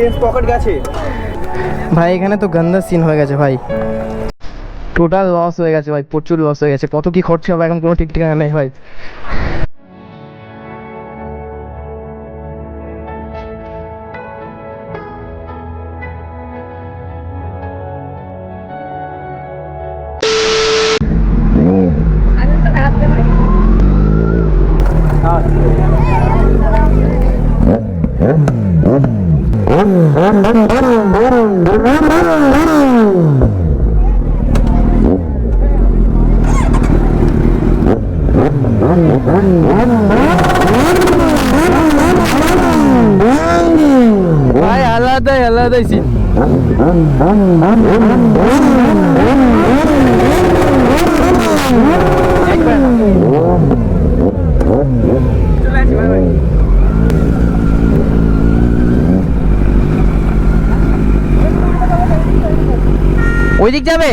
Change pocket গেছে ভাই। এখানে তো গন্ধা সিন হয়ে গেছে ভাই, টোটাল লস হয়ে গেছে ভাই, প্রচুর লস হয়ে গেছে। কত কি খরচা হবে এখন কোনো ঠিক ঠিকানা নেই ভাই। ভাই আলাদাই আলাদাই সিন। ওই দিক যাবে?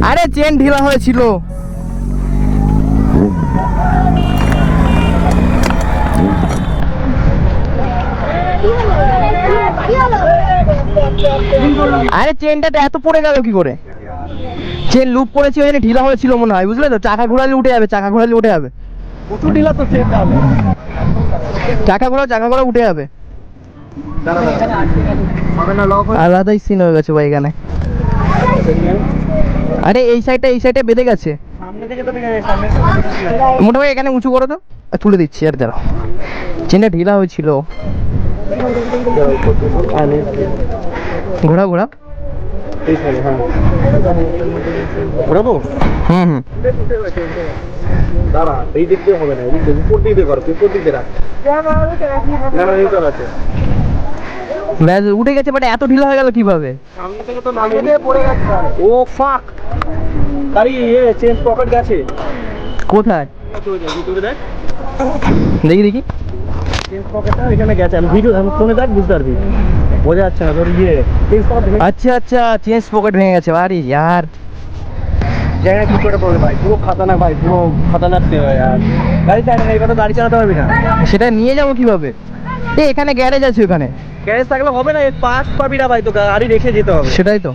আরে চেন ঢিলা হয়েছিল। আরে চেনটা এত পড়ে গেল কি করে? চেন লুপ পড়েছে ওই জন্য ঢিলা হয়েছিল মনে হয়, বুঝলে তো? চাকা ঘোরালে উঠে যাবে, চাকা ঘোরালে উঠে যাবে। প্রচুর ঢিলা তো চেনটা হবে। চাকা ঘোরা উঠে যাবে। আলাদাই সিন হয়ে গেছে ভাই এখানে। আরে এই সাইডটা বেঁধে গেছে মোটামুটি। এখানে উঁচু করো তো, তুলে দিচ্ছি। আর দাঁড়াও, চেনটা ঢিলা হয়েছিল। ঘোরা ঘোরাবো? হুম। দাঁড়া, এই দিক দিয়ে হবে না, এই দিক দিয়ে উপর দিক দিয়ে করো, উপর দিক দিয়ে রাখ। ব্যাস উঠে গেছে, বাট এত ঢিলা হয়ে গেল কিভাবে? সামনে থেকে তো নামিয়ে পড়ে গেছে। ও ফাক, গাড়ি চেঞ্জ পকেট গেছে। কোথায় দেখ, দেখি চেঞ্জ পকেটটা এখানে গেছে। আমি ভিডিও ফোনে দেখ, বুঝতে পারবি। বোঝা যাচ্ছে না তোর চেঞ্জ পকেট। আচ্ছা চেঞ্জ পকেট ভেঙে গেছে। আরে यार, জায়গা কি করে পড়বে ভাই? পুরো খাতারনাক ভাই, পুরো খাতারনাক গাড়ি চালাতে না, এবার গাড়ি চালাতে পারবি না। সেটা নিয়ে যাবো কিভাবে? এখানে গ্যারেজ আছে, ওখানে গ্যারেজ থাকলে হবে না, পাস পাবি না ভাই, তো গাড়ি রেখে যেতে হবে। সেটাই তো।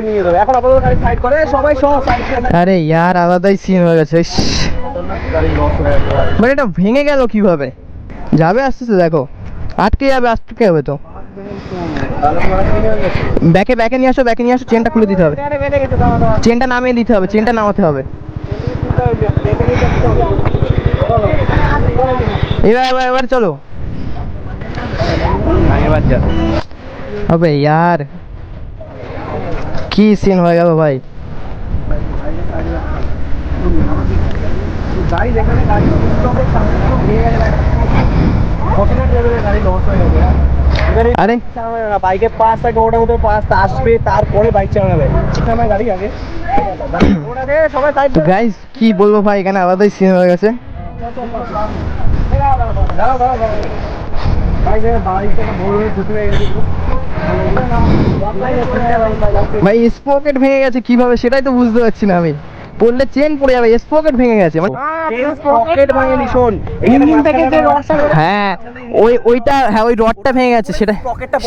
নিয়ে যাবে এখন আপাতত গাড়ি সাইড করে সবাই সব সাইড। আরে यार, আলাদাই সিন হয়ে গেছে। গাড়ি লস হয়ে গেছে। মানে এটা ভেঙে গেল কিভাবে? যাবে আস্তে দেখো, আটকে যাবে তো। ব্যাকে নিয়ে আসো, চেনটা খুলে দিতে হবে, চেনটা নামিয়ে দিতে হবে, চেনটা নামাতে হবে। এবার চলো। এবার যা হবে यार, কি সিন হয়ে গেল ভাই। গাড়ি যেখানে গাড়ি গাড়ি লস হয়ে গেছে। আরে বাইকের পাস থাকে, ওটা ওদের পাস আসবে, তারপরে বাইক চালাবে। আমার গাড়ি আগে সবাই সাইড। তো গাইস কি বলবো ভাই, এখানে আলাদাই সিন হয়ে গেছে। ভাই স্পকেট ভেঙে গেছে কিভাবে সেটাই তো বুঝতে পারছি না আমি। পড়লে চেন পড়ে যাবে, স্পকেট ভেঙে গেছে। পকেট ভাঙেনি, শোন ইঞ্জিন থেকে যে রডটা, হ্যাঁ ওইটা, হ্যাঁ ওই রডটা ভেঙে গেছে,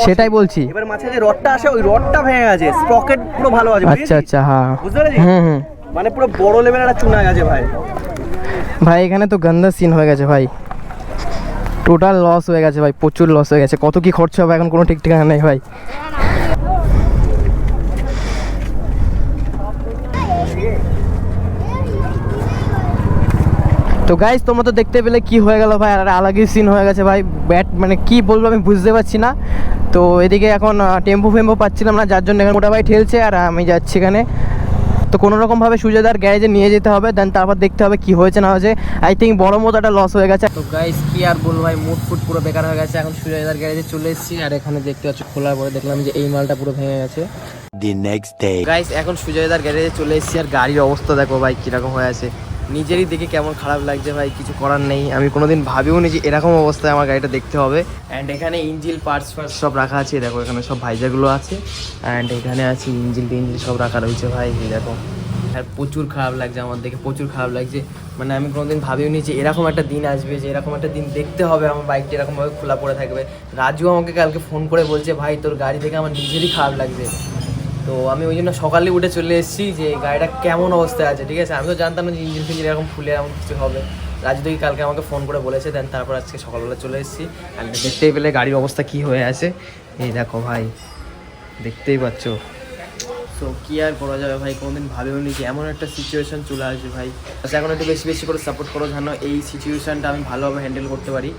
সেটাই বলছি। এবার মাঝে যে রডটা আসে, ওই রডটা ভেঙে গেছে, স্প্রকেট পুরো ভালো আছে। আচ্ছা হ্যাঁ, বুঝতে পেরেছিস? হুম। মানে পুরো বড় লেভেলের একটা চুনা গেছে ভাই। এখানে তো গন্ধা সিন হয়ে গেছে ভাই, টোটাল লস হয়ে গেছে ভাই, প্রচুর লস হয়ে গেছে। কত কি খরচা হবে এখন কোনো ঠিক ঠিকানা নেই ভাই। তো গাইস তোমরা তো দেখতে পেলে কি হয়ে গেল ভাই, আর আলাদা সিন হয়ে গেছে ভাই। মানে কি বলবো আমি বুঝতে পারছি না। তো এদিকে এখন টেম্পো পাচ্ছিলাম না, যার জন্য এখানে মোটা ভাই ঠেলছে আর আমি যাচ্ছি এখানে। তো কোনো রকমভাবে সুজয়দার গ্যারেজে নিয়ে যেতে হবে, দেন তারপর দেখতে হবে কি হয়েছে না হয়েছে। আই থিঙ্ক বড় মতো একটা লস হয়ে গেছে। তো গাইস কি আর বলবো ভাই, মুড ফুড পুরো বেকার হয়ে গেছে। এখন সুজয়দার গ্যারেজে চলে এসেছি, আর এখানে দেখতে পাচ্ছি খোলার পরে দেখলাম যে এই মালটা পুরো ভেঙে গেছে। The next day. গাইস এখন সুজয়দার গ্যারেজে চলে এসেছি, আর গাড়ির অবস্থা দেখো ভাই কিরকম হয়ে আছে। নিজেরই দেখে কেমন খারাপ লাগছে ভাই, কিছু করার নেই। আমি কোনোদিন ভাবিও নি যে এরকম অবস্থায় আমার গাড়িটা দেখতে হবে। অ্যান্ড এখানে ইঞ্জিল পার্টস সব রাখা আছে, দেখো এখানে সব ভাইজাগুলো আছে। অ্যান্ড এখানে আছে ইঞ্জিল সব রাখা রয়েছে ভাই, দেখো আর প্রচুর খারাপ লাগছে, আমার দেখে প্রচুর খারাপ লাগছে। মানে আমি কোনোদিন ভাবিওনি যে এরকম একটা দিন আসবে, যে এরকম একটা দিন দেখতে হবে আমার বাইকটা এরকমভাবে খোলা পড়ে থাকবে। রাজু আমাকে কালকে ফোন করে বলছে ভাই তোর গাড়ি দেখে আমার নিজেরই খারাপ লাগছে। তো আমি ওই জন্য সকালে উঠে চলে এসেছি যে গাড়িটা কেমন অবস্থায় আছে। ঠিক আছে, আমি তো জানতাম না যে ইঞ্জিন ফিঞ্জিন এরকম ফুলে এরকম কিছু হবে। রাজু দেখি কালকে আমাকে ফোন করে বলেছে, দেন তারপর আজকে সকালবেলা চলে এসেছি। আর দেখতেই পেলে গাড়ির অবস্থা কী হয়ে আছে, এই দেখো ভাই, দেখতেই পাচ্ছ। সো কী আর করা যাবে ভাই, কোনোদিন ভাবেও নি যে এমন একটা সিচুয়েশান চলে আসবে ভাই। আচ্ছা এখন একটু বেশি বেশি করে সাপোর্ট করো, যেন এই সিচুয়েশানটা আমি ভালোভাবে হ্যান্ডেল করতে পারি।